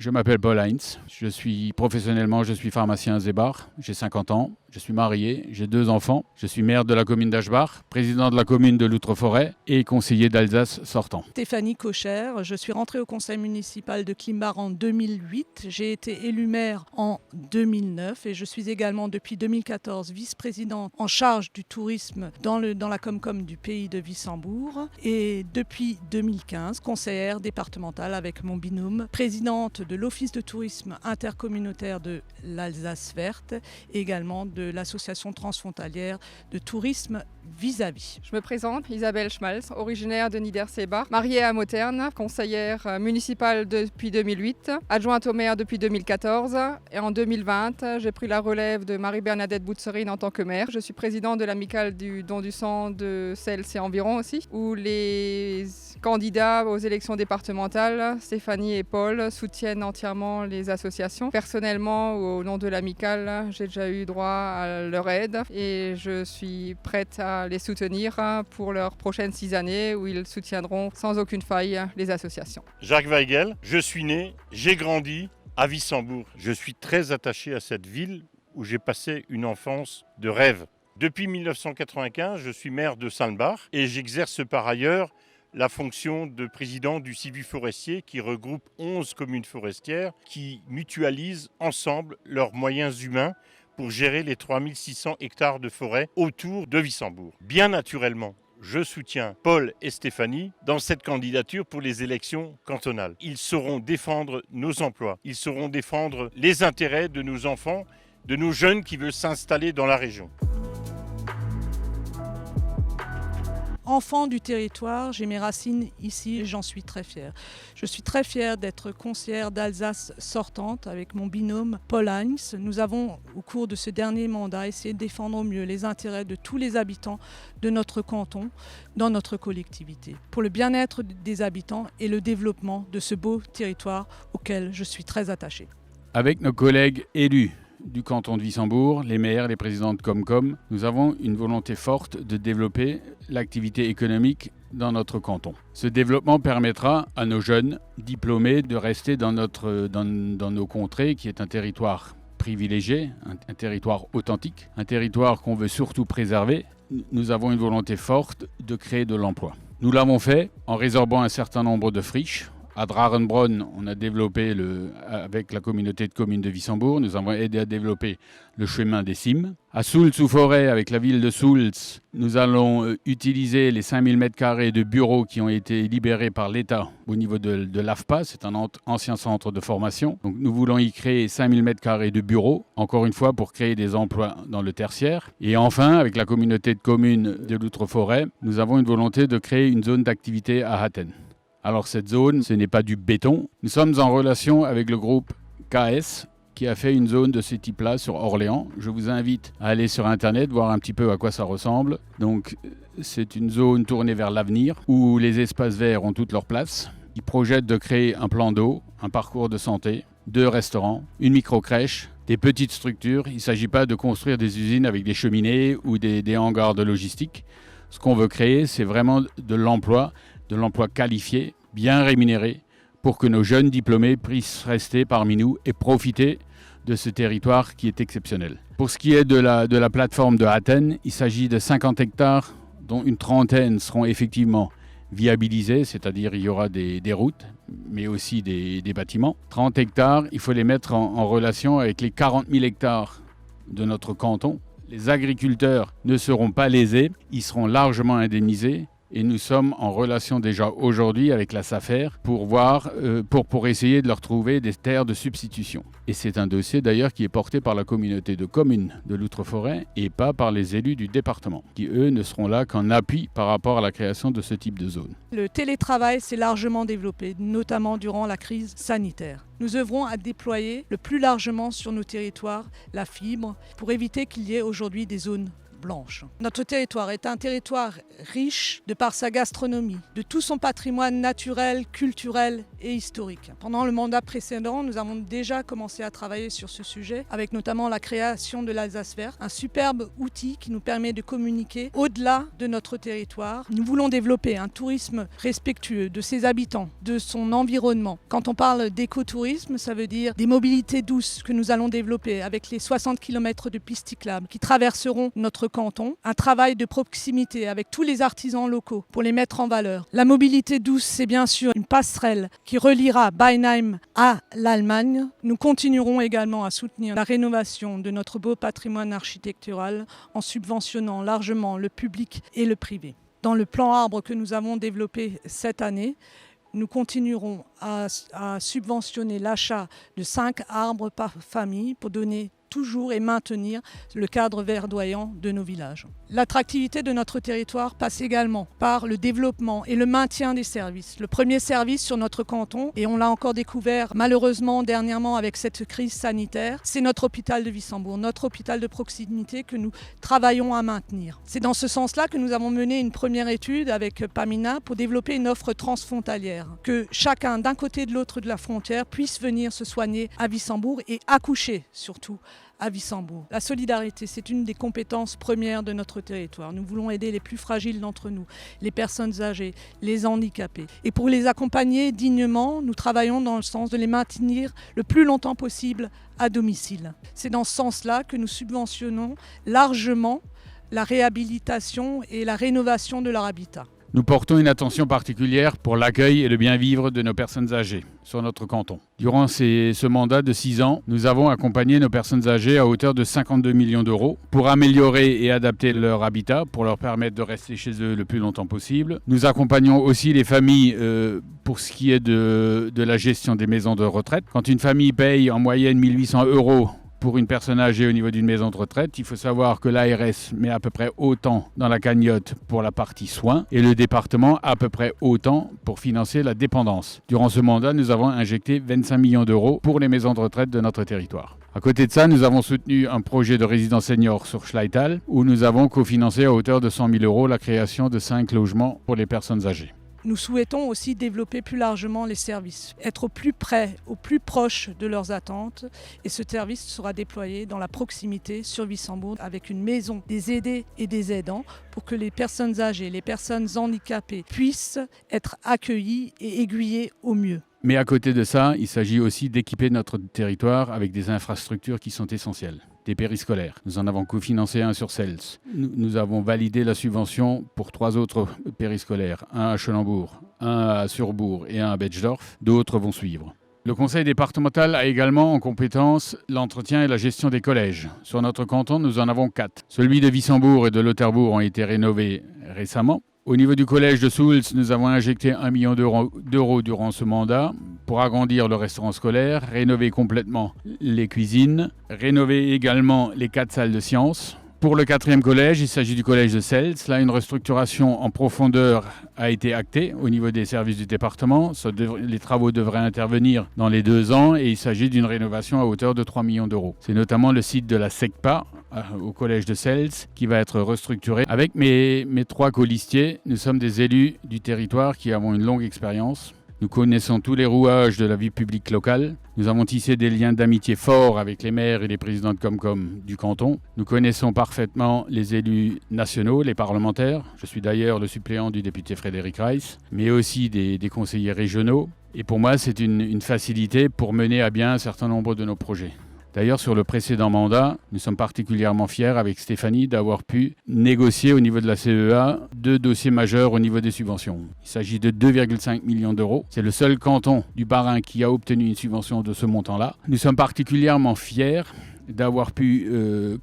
Je m'appelle Paul Heinz, professionnellement je suis pharmacien à Zebar, j'ai 50 ans, je suis marié, j'ai 2 enfants, je suis maire de la commune d'Aschbach, président de la commune de Loutre-Forêt et conseiller d'Alsace sortant. Stéphanie Cocher, je suis rentrée au conseil municipal de Climbar en 2008, j'ai été élue maire en 2009 et je suis également depuis 2014 vice-présidente en charge du tourisme dans la Comcom du pays de Wissembourg et depuis 2015 conseillère départementale avec mon binôme, présidente de l'Office de tourisme intercommunautaire de l'Alsace verte et également de l'association transfrontalière de tourisme vis-à-vis. Je me présente, Isabelle Schmalz, originaire de Niedersebach, mariée à Moterne, conseillère municipale depuis 2008, adjointe au maire depuis 2014 et en 2020, j'ai pris la relève de Marie-Bernadette Boutserine en tant que maire. Je suis présidente de l'amicale du don du sang de Cels et environ aussi, où les candidats aux élections départementales, Stéphanie et Paul, soutiennent entièrement les associations. Personnellement, au nom de l'amicale, j'ai déjà eu droit à leur aide et je suis prête à les soutenir pour leurs prochaines 6 années où ils soutiendront sans aucune faille les associations. Jacques Weigel, je suis né, j'ai grandi à Wissembourg. Je suis très attaché à cette ville où j'ai passé une enfance de rêve. Depuis 1995, je suis maire de Sainte-Barre et j'exerce par ailleurs la fonction de président du Civu forestier qui regroupe 11 communes forestières qui mutualisent ensemble leurs moyens humains pour gérer les 3600 hectares de forêt autour de Wissembourg. Bien naturellement, je soutiens Paul et Stéphanie dans cette candidature pour les élections cantonales. Ils sauront défendre nos emplois, ils sauront défendre les intérêts de nos enfants, de nos jeunes qui veulent s'installer dans la région. Enfant du territoire, j'ai mes racines ici et j'en suis très fière. Je suis très fière d'être conseillère d'Alsace sortante avec mon binôme Paul Heinz. Nous avons, au cours de ce dernier mandat, essayé de défendre au mieux les intérêts de tous les habitants de notre canton, dans notre collectivité, pour le bien-être des habitants et le développement de ce beau territoire auquel je suis très attachée. Avec nos collègues élus du canton de Wissembourg, les maires, les présidents de Comcom, nous avons une volonté forte de développer l'activité économique dans notre canton. Ce développement permettra à nos jeunes diplômés de rester dans nos contrées, qui est un territoire privilégié, un territoire authentique, un territoire qu'on veut surtout préserver. Nous avons une volonté forte de créer de l'emploi. Nous l'avons fait en résorbant un certain nombre de friches. À Drarenbronn, on a développé, avec la communauté de communes de Wissembourg, nous avons aidé à développer le chemin des cimes. À Soultz-sous-Forêt, avec la ville de Soultz, nous allons utiliser les 5000 m² de bureaux qui ont été libérés par l'État au niveau de l'AFPA, c'est un ancien centre de formation. Donc nous voulons y créer 5000 m² de bureaux, encore une fois pour créer des emplois dans le tertiaire. Et enfin, avec la communauté de communes de Loutre-Forêt, nous avons une volonté de créer une zone d'activité à Hatten. Alors cette zone, ce n'est pas du béton. Nous sommes en relation avec le groupe KS qui a fait une zone de ce type-là sur Orléans. Je vous invite à aller sur Internet, voir un petit peu à quoi ça ressemble. Donc c'est une zone tournée vers l'avenir où les espaces verts ont toute leur place. Ils projettent de créer un plan d'eau, un parcours de santé, 2 restaurants, une micro-crèche, des petites structures. Il ne s'agit pas de construire des usines avec des cheminées ou des hangars de logistique. Ce qu'on veut créer, c'est vraiment de l'emploi qualifié, bien rémunéré, pour que nos jeunes diplômés puissent rester parmi nous et profiter de ce territoire qui est exceptionnel. Pour ce qui est de la plateforme de Hatten, il s'agit de 50 hectares, dont une trentaine seront effectivement viabilisés, c'est-à-dire il y aura des routes, mais aussi des bâtiments. 30 hectares, il faut les mettre en relation avec les 40 000 hectares de notre canton. Les agriculteurs ne seront pas lésés, ils seront largement indemnisés. Et nous sommes en relation déjà aujourd'hui avec la SAFER pour essayer de leur trouver des terres de substitution. Et c'est un dossier d'ailleurs qui est porté par la communauté de communes de Loutre-Forêt et pas par les élus du département, qui eux ne seront là qu'en appui par rapport à la création de ce type de zone. Le télétravail s'est largement développé, notamment durant la crise sanitaire. Nous œuvrons à déployer le plus largement sur nos territoires la fibre pour éviter qu'il y ait aujourd'hui des zones blanche. Notre territoire est un territoire riche de par sa gastronomie, de tout son patrimoine naturel, culturel et historique. Pendant le mandat précédent, nous avons déjà commencé à travailler sur ce sujet, avec notamment la création de l'Alsace verte, un superbe outil qui nous permet de communiquer au-delà de notre territoire. Nous voulons développer un tourisme respectueux de ses habitants, de son environnement. Quand on parle d'écotourisme, ça veut dire des mobilités douces que nous allons développer avec les 60 km de pistes cyclables qui traverseront notre canton. Un travail de proximité avec tous les artisans locaux pour les mettre en valeur. La mobilité douce, c'est bien sûr une passerelle qui reliera Beinheim à l'Allemagne. Nous continuerons également à soutenir la rénovation de notre beau patrimoine architectural en subventionnant largement le public et le privé. Dans le plan arbre que nous avons développé cette année, nous continuerons à subventionner l'achat de 5 arbres par famille pour donner toujours et maintenir le cadre verdoyant de nos villages. L'attractivité de notre territoire passe également par le développement et le maintien des services. Le premier service sur notre canton, et on l'a encore découvert malheureusement dernièrement avec cette crise sanitaire, c'est notre hôpital de Wissembourg, notre hôpital de proximité que nous travaillons à maintenir. C'est dans ce sens-là que nous avons mené une première étude avec Pamina pour développer une offre transfrontalière, que chacun d'un côté et de l'autre de la frontière puisse venir se soigner à Wissembourg et accoucher surtout à Wissembourg. La solidarité, c'est une des compétences premières de notre territoire. Nous voulons aider les plus fragiles d'entre nous, les personnes âgées, les handicapés. Et pour les accompagner dignement, nous travaillons dans le sens de les maintenir le plus longtemps possible à domicile. C'est dans ce sens-là que nous subventionnons largement la réhabilitation et la rénovation de leur habitat. Nous portons une attention particulière pour l'accueil et le bien-vivre de nos personnes âgées sur notre canton. Durant ce mandat de 6 ans, nous avons accompagné nos personnes âgées à hauteur de 52 millions d'euros pour améliorer et adapter leur habitat, pour leur permettre de rester chez eux le plus longtemps possible. Nous accompagnons aussi les familles pour ce qui est de la gestion des maisons de retraite. Quand une famille paye en moyenne 1 800 € pour une personne âgée au niveau d'une maison de retraite, il faut savoir que l'ARS met à peu près autant dans la cagnotte pour la partie soins et le département à peu près autant pour financer la dépendance. Durant ce mandat, nous avons injecté 25 millions d'euros pour les maisons de retraite de notre territoire. À côté de ça, nous avons soutenu un projet de résidence senior sur Schleital où nous avons cofinancé à hauteur de 100 000 € la création de 5 logements pour les personnes âgées. Nous souhaitons aussi développer plus largement les services, être au plus près, au plus proche de leurs attentes. Et ce service sera déployé dans la proximité sur Wissembourg avec une maison des aidés et des aidants pour que les personnes âgées, les personnes handicapées puissent être accueillies et aiguillées au mieux. Mais à côté de ça, il s'agit aussi d'équiper notre territoire avec des infrastructures qui sont essentielles. Des périscolaires. Nous en avons cofinancé un sur Cels. Nous avons validé la subvention pour 3 autres périscolaires. Un à Schoenbourg, un à Surbourg et un à Betschdorf. D'autres vont suivre. Le conseil départemental a également en compétence l'entretien et la gestion des collèges. Sur notre canton, nous en avons 4. Celui de Wissembourg et de Lauterbourg ont été rénovés récemment. Au niveau du collège de Soultz, nous avons injecté 1 million d'euros durant ce mandat pour agrandir le restaurant scolaire, rénover complètement les cuisines, rénover également les 4 salles de sciences. Pour le 4e collège, il s'agit du collège de Cels. Là, une restructuration en profondeur a été actée au niveau des services du département. Les travaux devraient intervenir dans les 2 ans et il s'agit d'une rénovation à hauteur de 3 millions d'euros. C'est notamment le site de la SECPA au collège de Cels qui va être restructuré. Avec mes 3 colistiers, nous sommes des élus du territoire qui avons une longue expérience. Nous connaissons tous les rouages de la vie publique locale. Nous avons tissé des liens d'amitié forts avec les maires et les présidents de Comcom du canton. Nous connaissons parfaitement les élus nationaux, les parlementaires. Je suis d'ailleurs le suppléant du député Frédéric Reiss, mais aussi des conseillers régionaux. Et pour moi, c'est une facilité pour mener à bien un certain nombre de nos projets. D'ailleurs, sur le précédent mandat, nous sommes particulièrement fiers avec Stéphanie d'avoir pu négocier au niveau de la CEA 2 dossiers majeurs au niveau des subventions. Il s'agit de 2,5 millions d'euros. C'est le seul canton du Bas-Rhin qui a obtenu une subvention de ce montant-là. Nous sommes particulièrement fiers d'avoir pu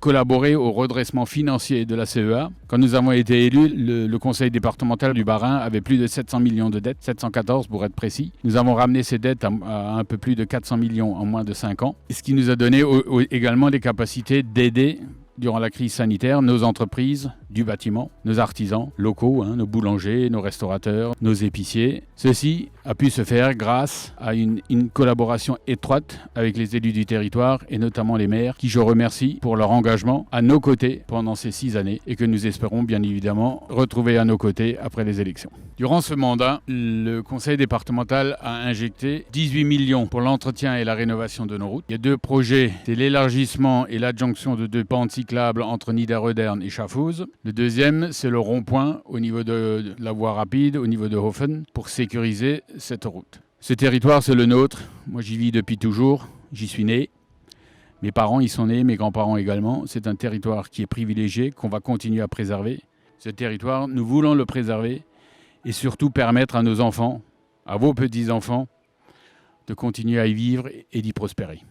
collaborer au redressement financier de la CEA. Quand nous avons été élus, le conseil départemental du Bas-Rhin avait plus de 700 millions de dettes, 714 pour être précis. Nous avons ramené ces dettes à un peu plus de 400 millions en moins de 5 ans, ce qui nous a donné également les capacités d'aider durant la crise sanitaire, nos entreprises du bâtiment, nos artisans locaux, nos boulangers, nos restaurateurs, nos épiciers. Ceci a pu se faire grâce à une collaboration étroite avec les élus du territoire et notamment les maires, qui je remercie pour leur engagement à nos côtés pendant ces 6 années et que nous espérons bien évidemment retrouver à nos côtés après les élections. Durant ce mandat, le conseil départemental a injecté 18 millions pour l'entretien et la rénovation de nos routes. Il y a 2 projets, c'est l'élargissement et l'adjonction de 2 pentes cyclables entre Niederödern et Schaffhouse. Le deuxième, c'est le rond-point au niveau de la voie rapide, au niveau de Hofen, pour sécuriser cette route. Ce territoire, c'est le nôtre. Moi, j'y vis depuis toujours. J'y suis né. Mes parents y sont nés, mes grands-parents également. C'est un territoire qui est privilégié, qu'on va continuer à préserver. Ce territoire, nous voulons le préserver et surtout permettre à nos enfants, à vos petits-enfants, de continuer à y vivre et d'y prospérer.